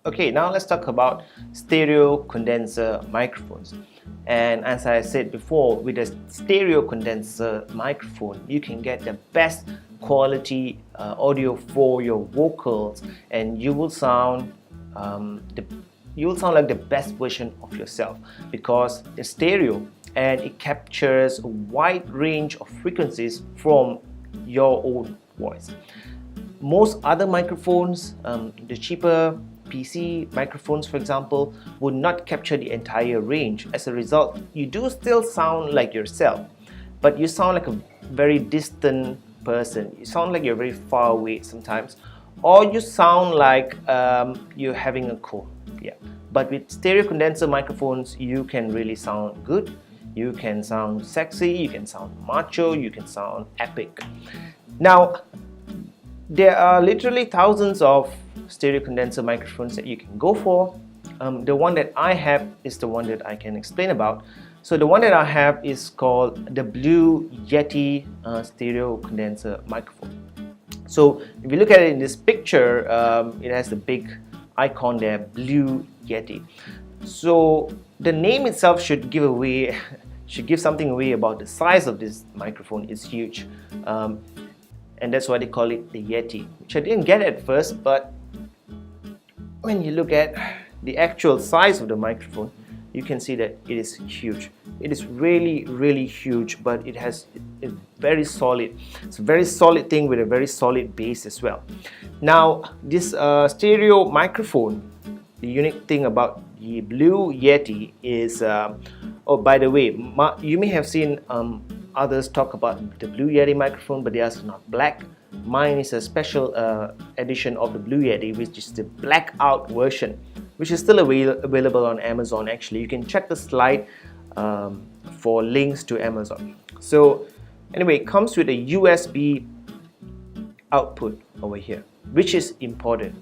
Okay, now let's talk about stereo condenser microphones. And as I said before, with a stereo condenser microphone, you can get the best quality audio for your vocals, and you will sound like the best version of yourself because it's stereo and it captures a wide range of frequencies from your own voice. Most other microphones, the cheaper PC microphones for example, would not capture the entire range. As a result, you do still sound like yourself, but you sound like a very distant person. You sound like you're very far away sometimes, or you sound like you're having a cold. Yeah. But with stereo condenser microphones, you can really sound good. You can sound sexy, you can sound macho, you can sound epic. Now, there are literally thousands of stereo condenser microphones that you can go for. The one that I have is the one that I can explain about. So the one that I have is called the Blue Yeti stereo condenser microphone. So if you look at it in this picture, it has the big icon there, Blue Yeti. So the name itself should give something away about the size of this microphone. It's huge. And that's why they call it the Yeti, which I didn't get at first, but when you look at the actual size of the microphone, you can see that it is huge. It is really, really huge, but it's very solid. It's a very solid thing with a very solid bass as well. Now, this stereo microphone, the unique thing about the Blue Yeti is, oh, by the way, you may have seen others talk about the Blue Yeti microphone, but theirs are not black. Mine is a special edition of the Blue Yeti, which is the blackout version, which is still available on Amazon. Actually, you can check the slide for links to Amazon. So anyway, it comes with a USB output over here, which is important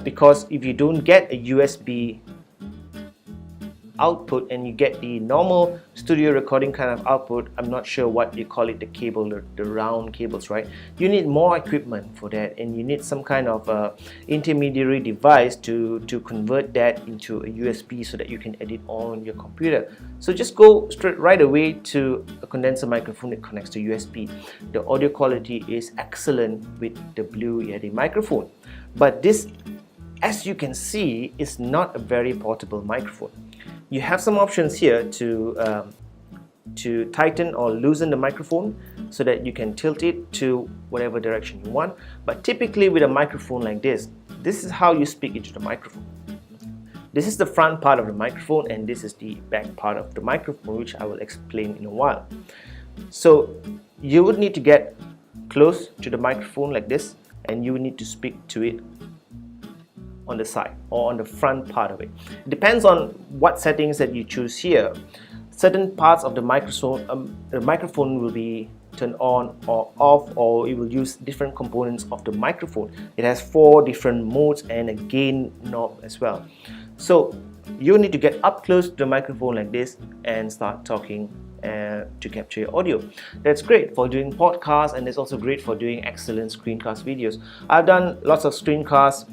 because if you don't get a USB output and you get the normal studio recording kind of output, I'm not sure what you call it, the cable, the round cables, right? You need more equipment for that, and you need some kind of intermediary device to convert that into a USB so that you can edit on your computer. So just go right away to a condenser microphone that connects to USB. The audio quality is excellent with the Blue Yeti microphone, but this, as you can see, is not a very portable microphone. You have some options here to tighten or loosen the microphone so that you can tilt it to whatever direction you want. But typically with a microphone like this is how you speak into the microphone. This is the front part of the microphone, and this is the back part of the microphone, which I will explain in a while. So you would need to get close to the microphone like this, and you would need to speak to it on the side or on the front part of it. It depends on what settings that you choose here. Certain parts of the microphone will be turned on or off, or it will use different components of the microphone. It has 4 different modes and a gain knob as well. So you need to get up close to the microphone like this and start talking to capture your audio. That's great for doing podcasts, and it's also great for doing excellent screencast videos. I've done lots of screencasts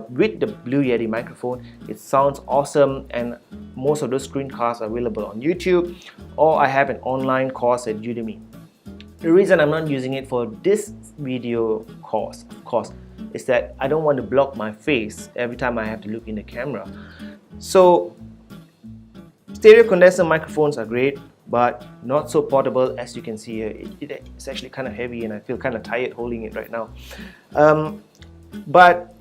with the Blue Yeti microphone. It sounds awesome, and most of those screencasts are available on YouTube, or I have an online course at Udemy. The reason I'm not using it for this video course, of course, is that I don't want to block my face every time I have to look in the camera. So stereo condenser microphones are great, but not so portable. As you can see here, it's actually kind of heavy, and I feel kind of tired holding it right now. But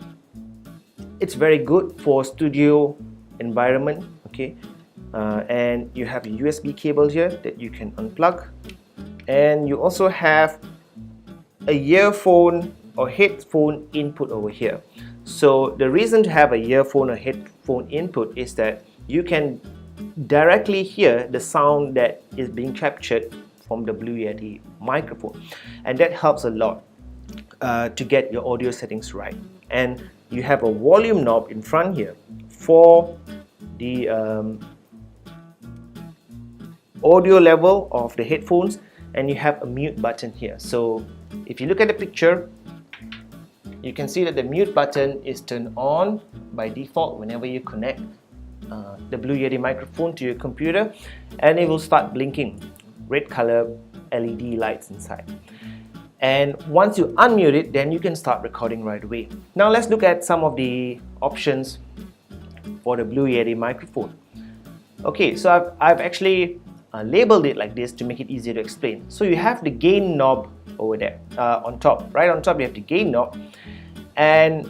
it's very good for studio environment, okay? And you have a USB cable here that you can unplug, and you also have a earphone or headphone input over here. So the reason to have a earphone or headphone input is that you can directly hear the sound that is being captured from the Blue Yeti microphone, and that helps a lot to get your audio settings right. And you have a volume knob in front here for the audio level of the headphones, and you have a mute button here. So if you look at the picture, you can see that the mute button is turned on by default whenever you connect the Blue Yeti microphone to your computer, and it will start blinking red color LED lights inside. And once you unmute it, then you can start recording right away. Now let's look at some of the options for the Blue Yeti microphone. Okay, so I've actually labeled it like this to make it easier to explain. So you have the gain knob over there on top. Right on top you have the gain knob, and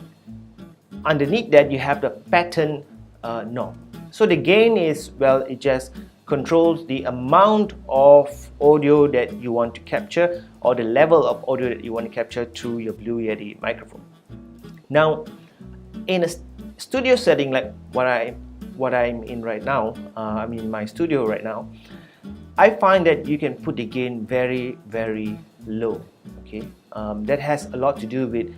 underneath that you have the pattern knob. So the gain is, well, it just controls the amount of audio that you want to capture, or the level of audio that you want to capture through your Blue Yeti microphone. Now, in a studio setting like what I'm in right now, I'm in my studio right now, I find that you can put the gain very, very low. Okay, that has a lot to do with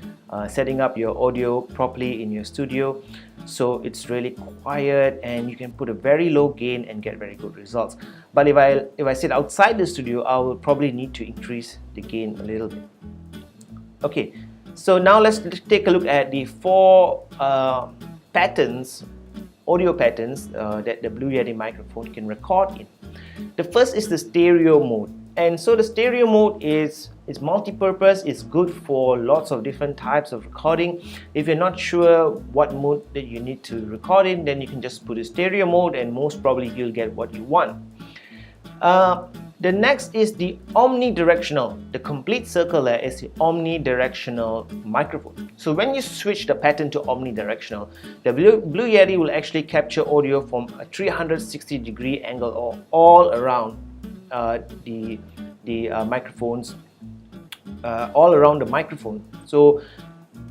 setting up your audio properly in your studio, so it's really quiet and you can put a very low gain and get very good results. But if I sit outside the studio, I will probably need to increase the gain a little bit. Okay, so now let's take a look at the 4 patterns, audio patterns that the Blue Yeti microphone can record in. The first is the stereo mode, and so the stereo mode is multi-purpose. It's good for lots of different types of recording. If you're not sure what mode that you need to record in, then you can just put a stereo mode and most probably you'll get what you want. The next is the omnidirectional. The complete circle there is the omnidirectional microphone. So when you switch the pattern to omnidirectional, the Blue Yeti will actually capture audio from a 360-degree angle or all around the microphones, all around the microphone. So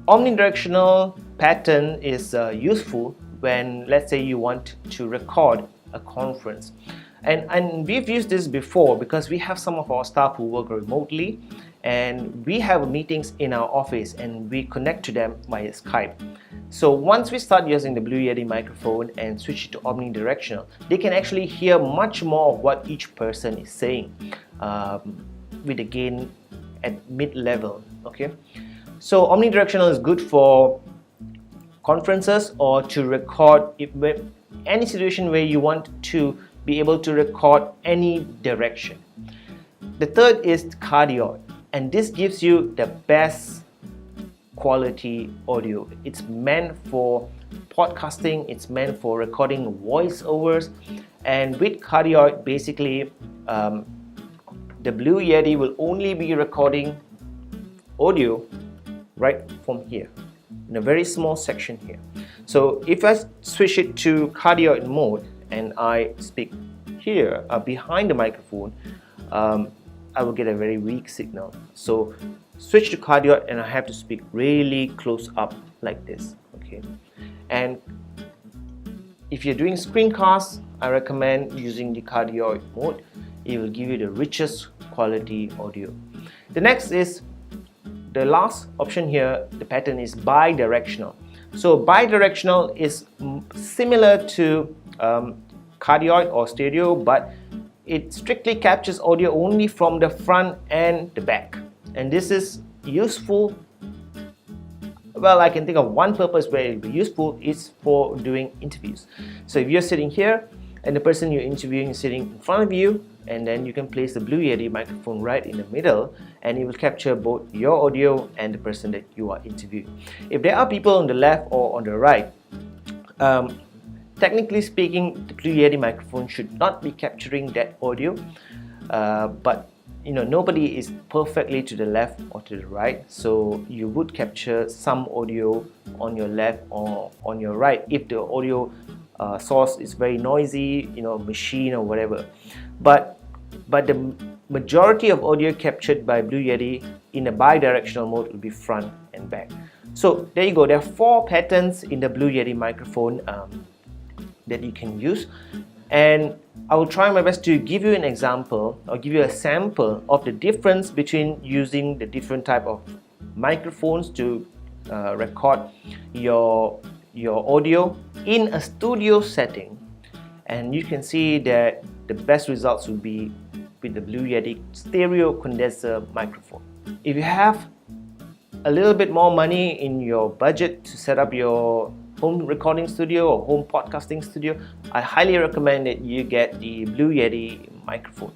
omnidirectional pattern is useful when, let's say, you want to record a conference. And we've used this before because we have some of our staff who work remotely, and we have meetings in our office and we connect to them via Skype. So once we start using the Blue Yeti microphone and switch it to omnidirectional, they can actually hear much more of what each person is saying with the gain at mid-level. Okay, so omnidirectional is good for conferences or to record any situation where you want to be able to record any direction. The third is cardioid, and this gives you the best quality audio. It's meant for podcasting, it's meant for recording voiceovers, and with cardioid, basically the Blue Yeti will only be recording audio right from here, in a very small section here. So if I switch it to cardioid mode and I speak here behind the microphone, I will get a very weak signal. So switch to cardioid and I have to speak really close up like this. Okay, and if you're doing screencasts, I recommend using the cardioid mode. It will give you the richest quality audio. The next is the last option here. The pattern is bidirectional. So bidirectional is similar to cardioid or stereo, but it strictly captures audio only from the front and the back. And this is useful. Well, I can think of one purpose where it will be useful is for doing interviews. So if you're sitting here and the person you're interviewing is sitting in front of you, and then you can place the Blue Yeti microphone right in the middle, and it will capture both your audio and the person that you are interviewing. If there are people on the left or on the right, technically speaking, the Blue Yeti microphone should not be capturing that audio, but you know, nobody is perfectly to the left or to the right, so you would capture some audio on your left or on your right if the audio source is very noisy, you know, machine or whatever. But the majority of audio captured by Blue Yeti in a bidirectional mode will be front and back. So there you go. There are 4 patterns in the Blue Yeti microphone that you can use, and I will try my best to give you an example or give you a sample of the difference between using the different type of microphones to record your audio in a studio setting, and you can see that the best results will be with the Blue Yeti stereo condenser microphone. If you have a little bit more money in your budget to set up your home recording studio or home podcasting studio, I highly recommend that you get the Blue Yeti microphone.